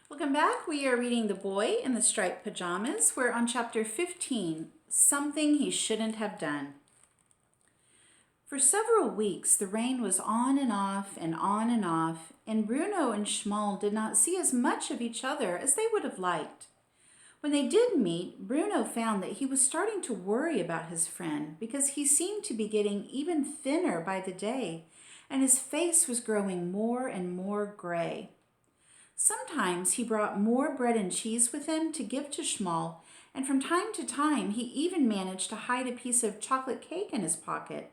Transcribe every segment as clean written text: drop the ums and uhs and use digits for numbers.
Welcome back. We are reading The Boy in the Striped Pajamas. We're on chapter 15, Something He Shouldn't Have Done. For several weeks, the rain was on and off and on and off, and Bruno and Shmuel did not see as much of each other as they would have liked. When they did meet, Bruno found that he was starting to worry about his friend because he seemed to be getting even thinner by the day, and his face was growing more and more gray. Sometimes he brought more bread and cheese with him to give to Shmuel, and from time to time he even managed to hide a piece of chocolate cake in his pocket.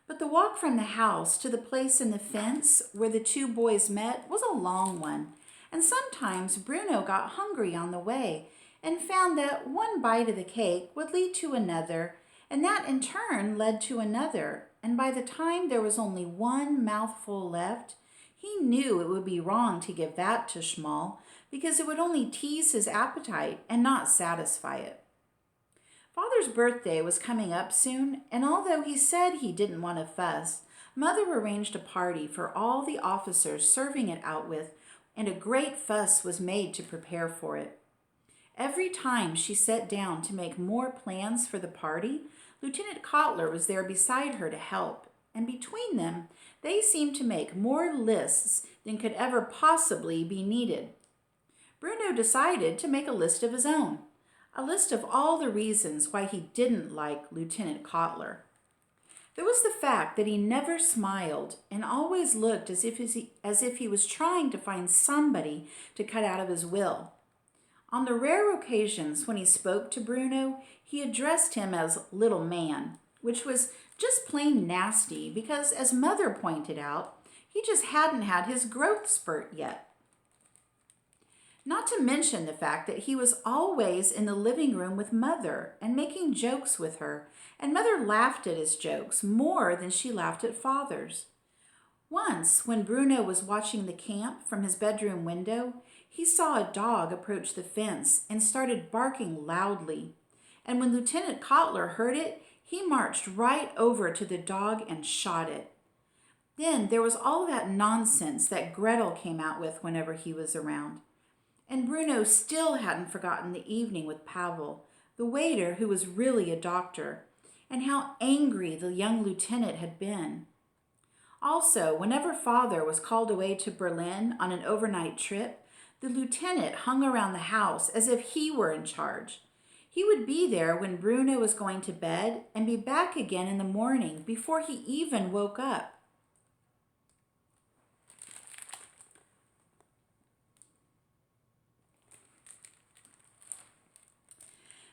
But the walk from the house to the place in the fence where the two boys met was a long one, and sometimes Bruno got hungry on the way and found that one bite of the cake would lead to another, and that in turn led to another, and by the time there was only one mouthful left, he knew it would be wrong to give that to Shmuel because it would only tease his appetite and not satisfy it. Father's birthday was coming up soon, and although he said he didn't want to fuss, Mother arranged a party for all the officers serving it out with, and a great fuss was made to prepare for it. Every time she sat down to make more plans for the party, Lieutenant Kotler was there beside her to help, and between them, they seemed to make more lists than could ever possibly be needed. Bruno decided to make a list of his own, a list of all the reasons why he didn't like Lieutenant Kotler. There was the fact that he never smiled and always looked as if he was trying to find somebody to cut out of his will. On the rare occasions when he spoke to Bruno, he addressed him as little man, which was just plain nasty because, as Mother pointed out, he just hadn't had his growth spurt yet. Not to mention the fact that he was always in the living room with Mother and making jokes with her, and Mother laughed at his jokes more than she laughed at Father's. Once, when Bruno was watching the camp from his bedroom window, he saw a dog approach the fence and started barking loudly. And when Lieutenant Kotler heard it, he marched right over to the dog and shot it. Then there was all that nonsense that Gretel came out with whenever he was around. And Bruno still hadn't forgotten the evening with Pavel, the waiter who was really a doctor, and how angry the young lieutenant had been. Also, whenever Father was called away to Berlin on an overnight trip, the lieutenant hung around the house as if he were in charge. He would be there when Bruno was going to bed and be back again in the morning before he even woke up.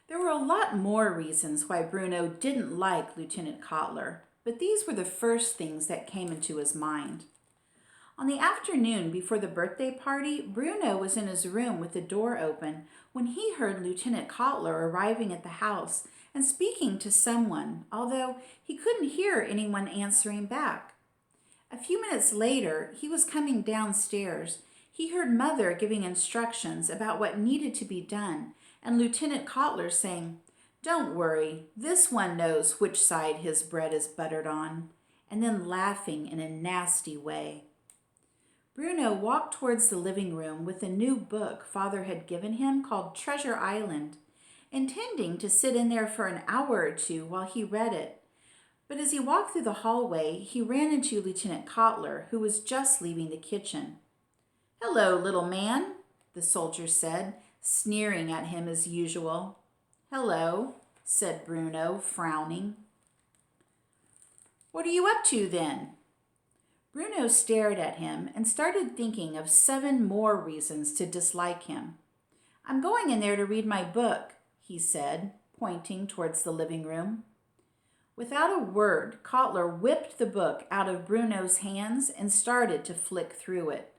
There were a lot more reasons why Bruno didn't like Lieutenant Kotler, but these were the first things that came into his mind. On the afternoon before the birthday party, Bruno was in his room with the door open when he heard Lieutenant Kotler arriving at the house and speaking to someone, although he couldn't hear anyone answering back. A few minutes later, he was coming downstairs. He heard Mother giving instructions about what needed to be done, and Lieutenant Kotler saying, "Don't worry, this one knows which side his bread is buttered on," and then laughing in a nasty way. Bruno walked towards the living room with a new book Father had given him called Treasure Island, intending to sit in there for an hour or two while he read it. But as he walked through the hallway, he ran into Lieutenant Kotler, who was just leaving the kitchen. "Hello, little man," the soldier said, sneering at him as usual. "Hello," said Bruno, frowning. "What are you up to then?" Bruno stared at him and started thinking of 7 more reasons to dislike him. "I'm going in there to read my book," he said, pointing towards the living room. Without a word, Kotler whipped the book out of Bruno's hands and started to flick through it.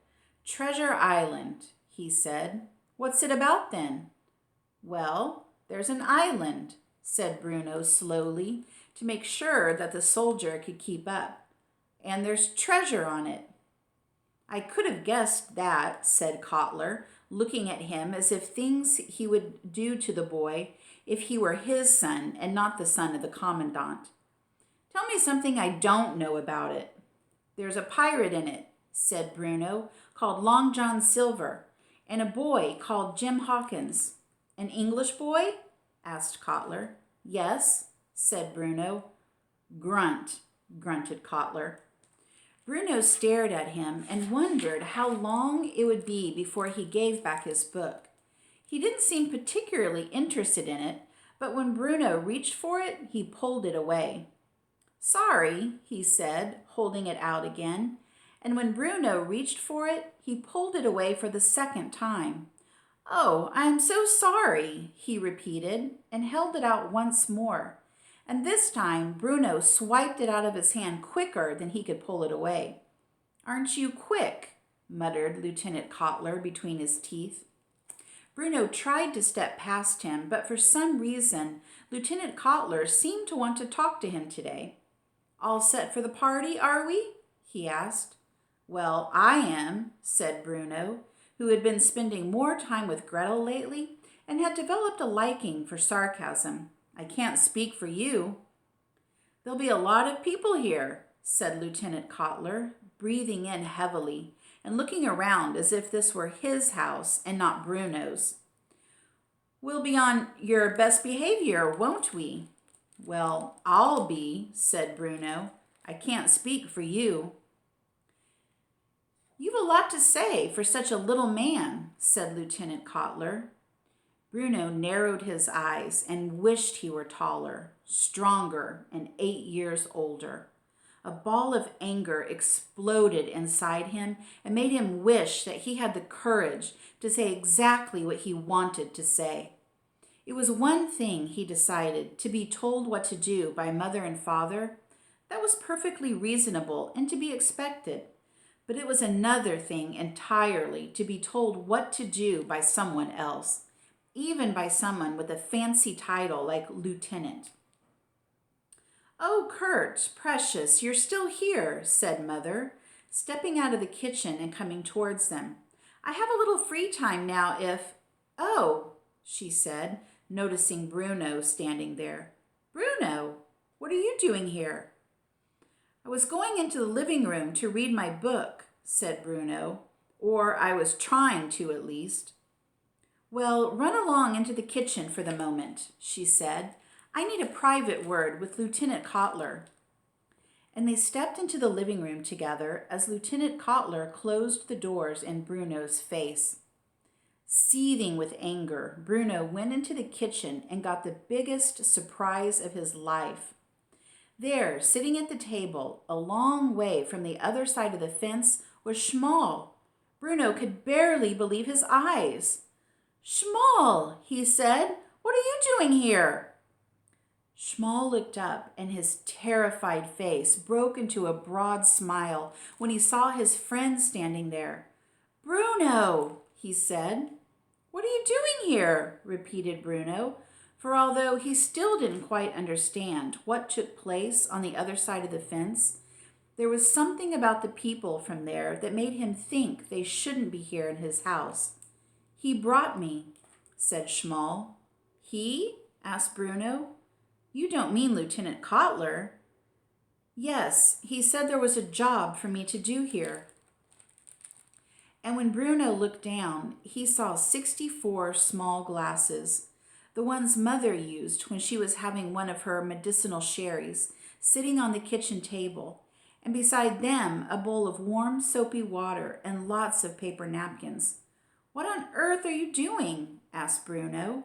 "Treasure Island," he said. "What's it about then?" "Well, there's an island," said Bruno slowly to make sure that the soldier could keep up. "And there's treasure on it." "I could have guessed that," said Kotler, looking at him as if things he would do to the boy if he were his son and not the son of the commandant. "Tell me something I don't know about it." "There's a pirate in it," said Bruno, "called Long John Silver, and a boy called Jim Hawkins. An English boy? Asked Kotler. Yes, said Bruno. Grunt, grunted Kotler. Bruno stared at him and wondered how long it would be before he gave back his book. He didn't seem particularly interested in it, but when Bruno reached for it, he pulled it away. Sorry, he said, holding it out again, and when Bruno reached for it, he pulled it away for the second time. Oh, I am so sorry, he repeated, and held it out once more. And this time, Bruno swiped it out of his hand quicker than he could pull it away. Aren't you quick? Muttered Lieutenant Kotler between his teeth. Bruno tried to step past him, but for some reason, Lieutenant Kotler seemed to want to talk to him today. All set for the party, are we? He asked. Well, I am, said Bruno, who had been spending more time with Gretel lately and had developed a liking for sarcasm. I can't speak for you. There'll be a lot of people here, said Lieutenant Kotler, breathing in heavily and looking around as if this were his house and not Bruno's. We'll be on your best behavior, won't we? Well, I'll be, said Bruno. I can't speak for you. You've a lot to say for such a little man, said Lieutenant Kotler. Bruno narrowed his eyes and wished he were taller, stronger, and 8 years older. A ball of anger exploded inside him and made him wish that he had the courage to say exactly what he wanted to say. It was one thing, he decided, to be told what to do by mother and father. That was perfectly reasonable and to be expected. But it was another thing entirely to be told what to do by someone else, even by someone with a fancy title like lieutenant. Oh, Kurt, precious, you're still here, said Mother, stepping out of the kitchen and coming towards them. I have a little free time now if... Oh, she said, noticing Bruno standing there. Bruno, what are you doing here? I was going into the living room to read my book, said Bruno, or I was trying to at least. Well, run along into the kitchen for the moment, she said. I need a private word with Lieutenant Kotler. And they stepped into the living room together as Lieutenant Kotler closed the doors in Bruno's face. Seething with anger, Bruno went into the kitchen and got the biggest surprise of his life. There, sitting at the table, a long way from the other side of the fence, was Shmuel. Bruno could barely believe his eyes. Shmuel, he said, what are you doing here? Shmuel looked up, and his terrified face broke into a broad smile when he saw his friend standing there. Bruno, he said. What are you doing here? Repeated Bruno, for although he still didn't quite understand what took place on the other side of the fence, there was something about the people from there that made him think they shouldn't be here in his house. He brought me, said Shmuel. He? Asked Bruno. You don't mean Lieutenant Kotler? Yes, he said there was a job for me to do here. And when Bruno looked down, he saw 64 small glasses, the ones Mother used when she was having one of her medicinal sherries, sitting on the kitchen table, and beside them a bowl of warm, soapy water and lots of paper napkins. What on earth are you doing? Asked Bruno.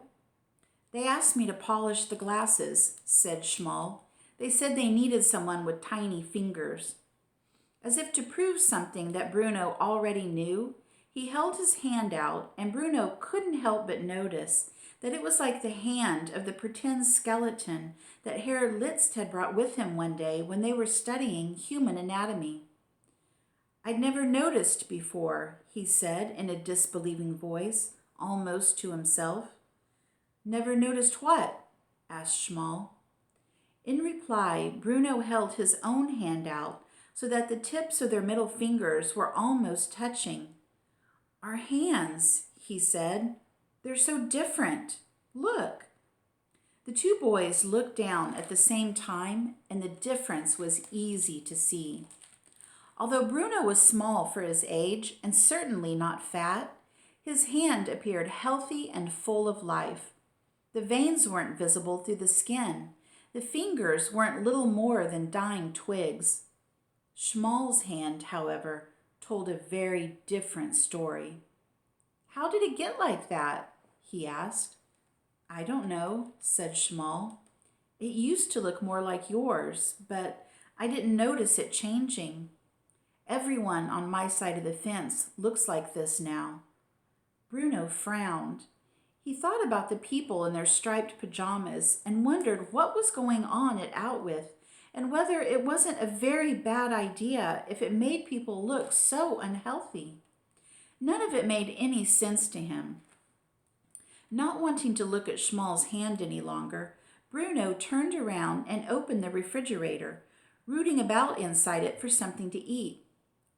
They asked me to polish the glasses, said Shmuel. They said they needed someone with tiny fingers. As if to prove something that Bruno already knew, he held his hand out, and Bruno couldn't help but notice that it was like the hand of the pretend skeleton that Herr Liszt had brought with him one day when they were studying human anatomy. I'd never noticed before, he said in a disbelieving voice, almost to himself. Never noticed what? Asked Shmuel. In reply, Bruno held his own hand out so that the tips of their middle fingers were almost touching. Our hands, he said. They're so different. Look. The two boys looked down at the same time, and the difference was easy to see. Although Bruno was small for his age and certainly not fat, His hand appeared healthy and full of life. The veins weren't visible through the skin. The fingers weren't little more than dying twigs. Shmuel's hand, however, told a very different story. "How did it get like that?" he asked. "I don't know," said Shmuel. "It used to look more like yours, but I didn't notice it changing. Everyone on my side of the fence looks like this now." Bruno frowned. He thought about the people in their striped pajamas and wondered what was going on at Outwith and whether it wasn't a very bad idea if it made people look so unhealthy. None of it made any sense to him. Not wanting to look at Shmuel's hand any longer, Bruno turned around and opened the refrigerator, rooting about inside it for something to eat.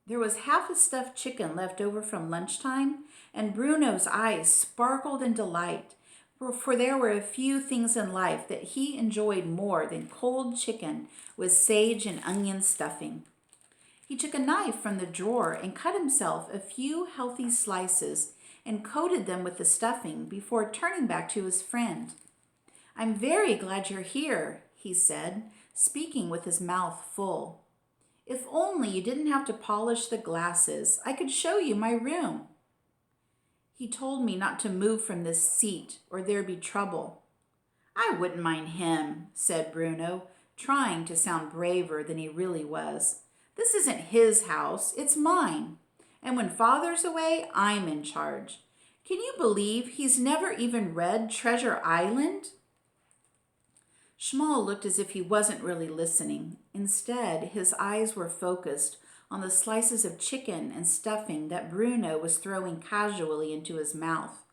There was half a stuffed chicken left over from lunchtime, and Bruno's eyes sparkled in delight, for there were a few things in life that he enjoyed more than cold chicken with sage and onion stuffing. He took a knife from the drawer and cut himself a few healthy slices and coated them with the stuffing before turning back to his friend. "I'm very glad you're here," he said, speaking with his mouth full. "If only you didn't have to polish the glasses, I could show you my room." "He told me not to move from this seat or there'd be trouble." "I wouldn't mind him," said Bruno, trying to sound braver than he really was. "This isn't his house, it's mine. And when Father's away, I'm in charge. Can you believe he's never even read Treasure Island?" Shmuel looked as if he wasn't really listening. Instead, his eyes were focused on the slices of chicken and stuffing that Bruno was throwing casually into his mouth.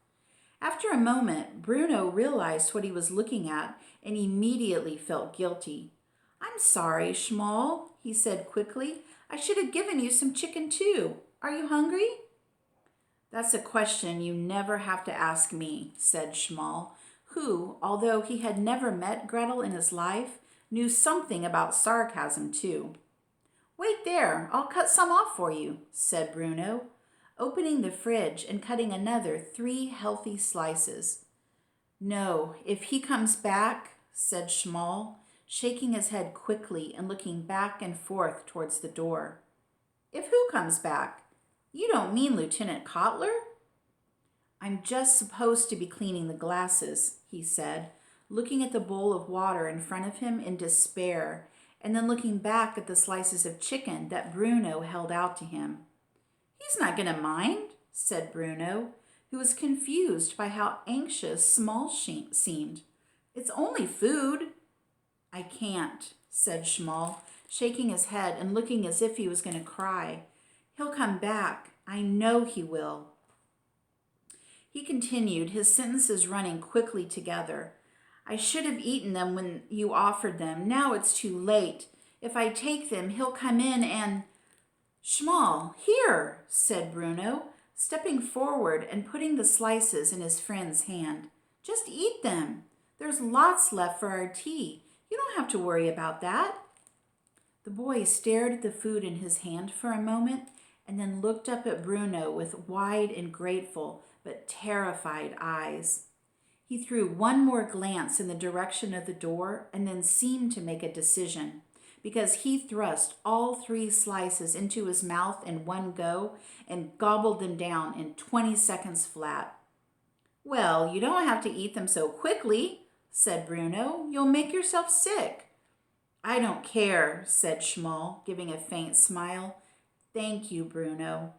After a moment, Bruno realized what he was looking at and immediately felt guilty. "I'm sorry, Shmuel," he said quickly. "I should have given you some chicken too. Are you hungry?" "That's a question you never have to ask me," said Shmuel, who, although he had never met Gretel in his life, knew something about sarcasm too. "Wait there, I'll cut some off for you," said Bruno, opening the fridge and cutting another 3 healthy slices. "No, if he comes back," said Shmuel, shaking his head quickly and looking back and forth towards the door. "If who comes back? You don't mean Lieutenant Kotler?" "I'm just supposed to be cleaning the glasses," he said, looking at the bowl of water in front of him in despair, and then looking back at the slices of chicken that Bruno held out to him. "He's not going to mind," said Bruno, who was confused by how anxious Small seemed. "It's only food." "I can't," said Shmuel, shaking his head and looking as if he was going to cry. "He'll come back. I know he will." He continued, his sentences running quickly together. "I should have eaten them when you offered them. Now it's too late. If I take them, he'll come in and—" "Shmuel, here," said Bruno, stepping forward and putting the slices in his friend's hand. "Just eat them. There's lots left for our tea. You don't have to worry about that." The boy stared at the food in his hand for a moment and then looked up at Bruno with wide and grateful but terrified eyes. He threw one more glance in the direction of the door and then seemed to make a decision, because he thrust all 3 slices into his mouth in one go and gobbled them down in 20 seconds flat. "Well, you don't have to eat them so quickly," said Bruno. "You'll make yourself sick." "I don't care," said Shmuel, giving a faint smile. "Thank you, Bruno."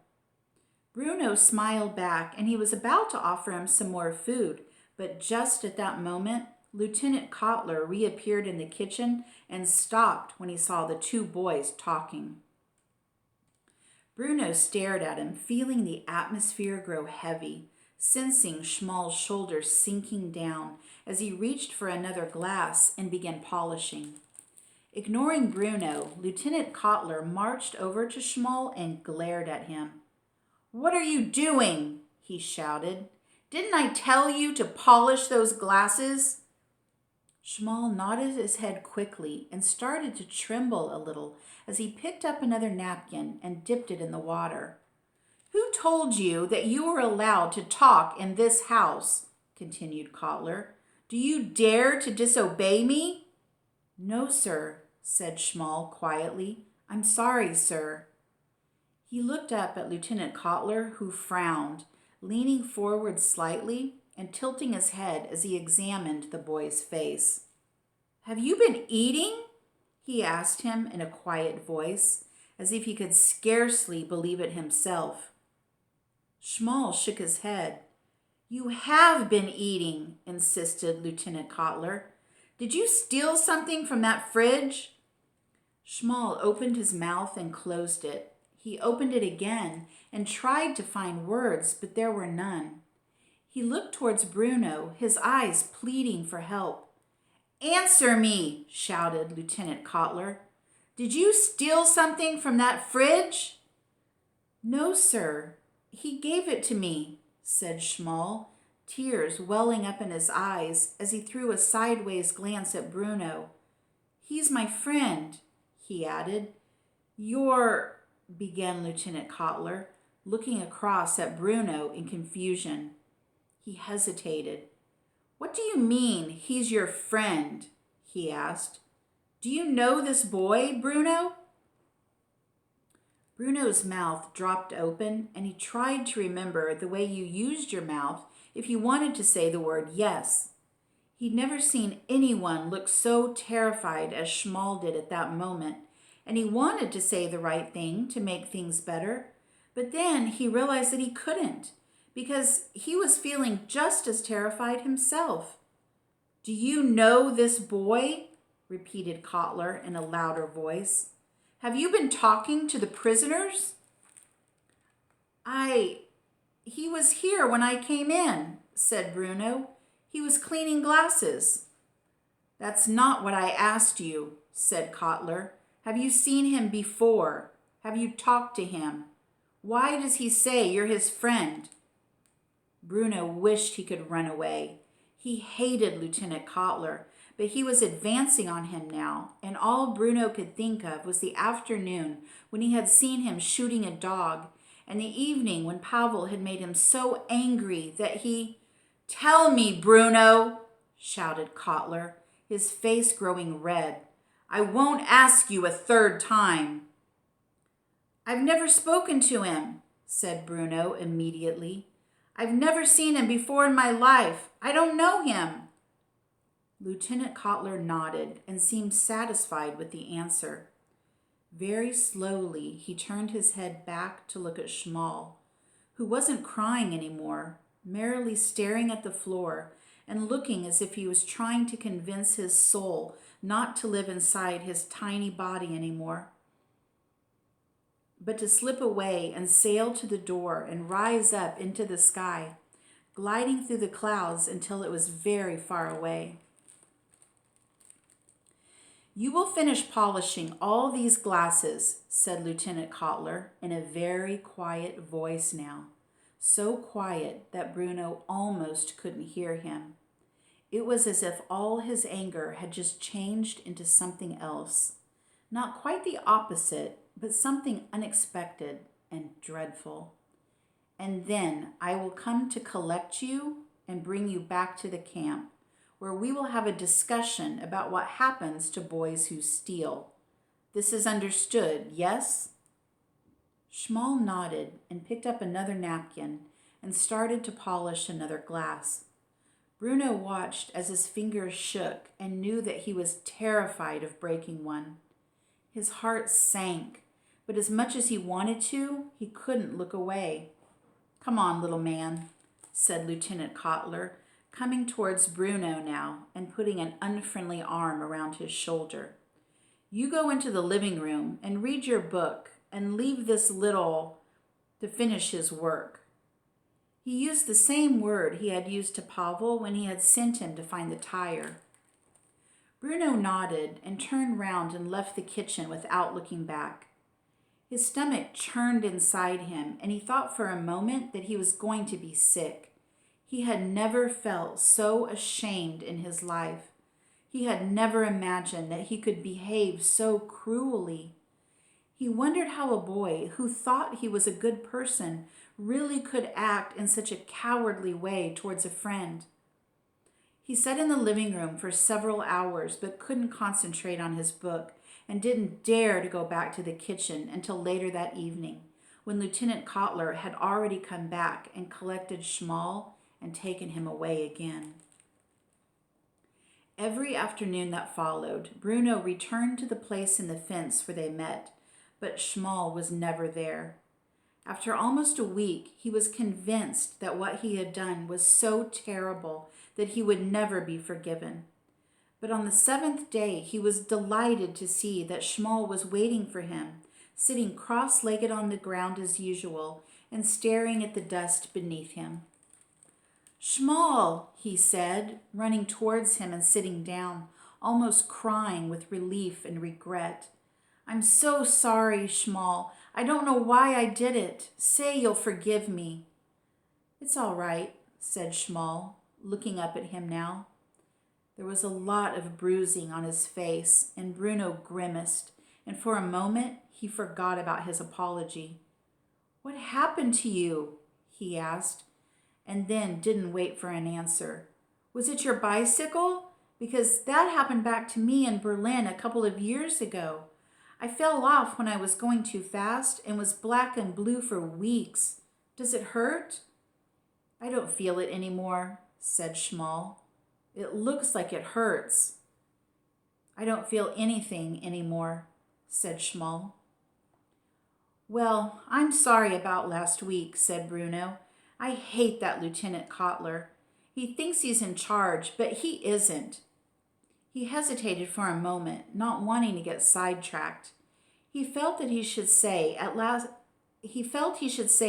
Bruno smiled back, and he was about to offer him some more food, but just at that moment, Lieutenant Kotler reappeared in the kitchen and stopped when he saw the 2 boys talking. Bruno stared at him, feeling the atmosphere grow heavy, sensing Shmuel's shoulders sinking down as he reached for another glass and began polishing. Ignoring Bruno, Lieutenant Kotler marched over to Shmuel and glared at him. "What are you doing?" he shouted. "Didn't I tell you to polish those glasses?" Shmuel nodded his head quickly and started to tremble a little as he picked up another napkin and dipped it in the water. Who told you that you were allowed to talk in this house? Continued Kotler. Do you dare to disobey me? No, sir, said Shmuel quietly. I'm sorry, sir. He looked up at Lieutenant Kotler, who frowned, leaning forward slightly and tilting his head as he examined the boy's face. Have you been eating? He asked him in a quiet voice, as if he could scarcely believe it himself. Shmuel shook his head. You have been eating, insisted Lieutenant Kotler. Did you steal something from that fridge? Shmuel opened his mouth and closed it. He opened it again and tried to find words, but there were none. He looked towards Bruno, his eyes pleading for help. Answer me, shouted Lieutenant Kotler. Did you steal something from that fridge? No, sir. He gave it to me, said Shmuel, tears welling up in his eyes as he threw a sideways glance at Bruno. He's my friend, he added. You're, began Lieutenant Kotler, looking across at Bruno in confusion. He hesitated. What do you mean, he's your friend? He asked. Do you know this boy, Bruno? Bruno's mouth dropped open, and he tried to remember the way you used your mouth if you wanted to say the word yes. He'd never seen anyone look so terrified as Shmuel did at that moment, and he wanted to say the right thing to make things better, but then he realized that he couldn't, because he was feeling just as terrified himself. Do you know this boy? Repeated Kotler in a louder voice. Have you been talking to the prisoners? He was here when I came in, said Bruno. He was cleaning glasses. That's not what I asked you, said Kotler. Have you seen him before? Have you talked to him? Why does he say you're his friend? Bruno wished he could run away. He hated Lieutenant Kotler, but he was advancing on him now, and all Bruno could think of was the afternoon when he had seen him shooting a dog, and the evening when Pavel had made him so angry that he... Tell me, Bruno, shouted Kotler, his face growing red. I won't ask you a third time. I've never spoken to him, said Bruno immediately. I've never seen him before in my life. I don't know him. Lieutenant Kotler nodded and seemed satisfied with the answer. Very slowly, he turned his head back to look at Shmuel, who wasn't crying anymore, merely staring at the floor and looking as if he was trying to convince his soul not to live inside his tiny body anymore, but to slip away and sail to the door and rise up into the sky, gliding through the clouds until it was very far away. You will finish polishing all these glasses, said Lieutenant Kotler in a very quiet voice now, so quiet that Bruno almost couldn't hear him. It was as if all his anger had just changed into something else, not quite the opposite, but something unexpected and dreadful. And then I will come to collect you and bring you back to the camp, where we will have a discussion about what happens to boys who steal. This is understood, yes? Shmuel nodded and picked up another napkin and started to polish another glass. Bruno watched as his fingers shook and knew that he was terrified of breaking one. His heart sank, but as much as he wanted to, he couldn't look away. Come on, little man, said Lieutenant Kotler, coming towards Bruno now and putting an unfriendly arm around his shoulder. You go into the living room and read your book and leave this little to finish his work. He used the same word he had used to Pavel when he had sent him to find the tire. Bruno nodded and turned round and left the kitchen without looking back. His stomach churned inside him, and he thought for a moment that he was going to be sick. He had never felt so ashamed in his life. He had never imagined that he could behave so cruelly. He wondered how a boy who thought he was a good person really could act in such a cowardly way towards a friend. He sat in the living room for several hours but couldn't concentrate on his book and didn't dare to go back to the kitchen until later that evening, when Lieutenant Kotler had already come back and collected Shmuel and taken him away again. Every afternoon that followed, Bruno returned to the place in the fence where they met, but Shmuel was never there. After almost a week, he was convinced that what he had done was so terrible that he would never be forgiven. But on the 7th day, he was delighted to see that Shmuel was waiting for him, sitting cross-legged on the ground as usual and staring at the dust beneath him. "Shmuel," he said, running towards him and sitting down, almost crying with relief and regret. "I'm so sorry, Shmuel. I don't know why I did it. Say you'll forgive me." "It's all right," said Shmuel, looking up at him now. There was a lot of bruising on his face, and Bruno grimaced, and for a moment he forgot about his apology. "What happened to you?" he asked, and then didn't wait for an answer. "Was it your bicycle? Because that happened back to me in Berlin a couple of years ago. I fell off when I was going too fast and was black and blue for weeks. Does it hurt?" "I don't feel it anymore," said Shmuel. "It looks like it hurts." "I don't feel anything anymore," said Shmuel. "Well, I'm sorry about last week," said Bruno. "I hate that Lieutenant Kotler. He thinks he's in charge, but he isn't." He hesitated for a moment, not wanting to get sidetracked. He felt he should say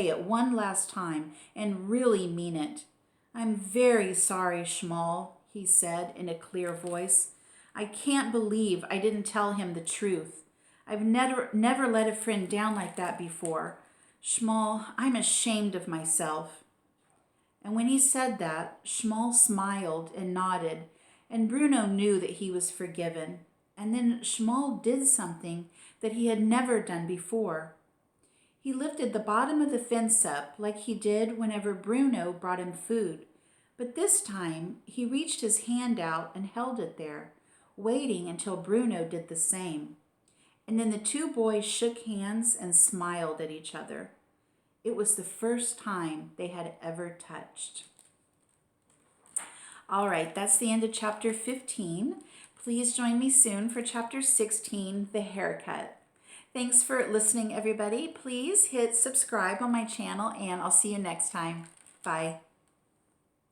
it one last time and really mean it. "I'm very sorry, Shmuel," he said in a clear voice. "I can't believe I didn't tell him the truth. I've never let a friend down like that before. Shmuel, I'm ashamed of myself." And when he said that, Shmuel smiled and nodded, and Bruno knew that he was forgiven. And then Shmuel did something that he had never done before. He lifted the bottom of the fence up like he did whenever Bruno brought him food. But this time, he reached his hand out and held it there, waiting until Bruno did the same. And then the two boys shook hands and smiled at each other. It was the first time they had ever touched. All right, that's the end of chapter 15. Please join me soon for chapter 16, The Haircut. Thanks for listening, everybody. Please hit subscribe on my channel, and I'll see you next time. Bye.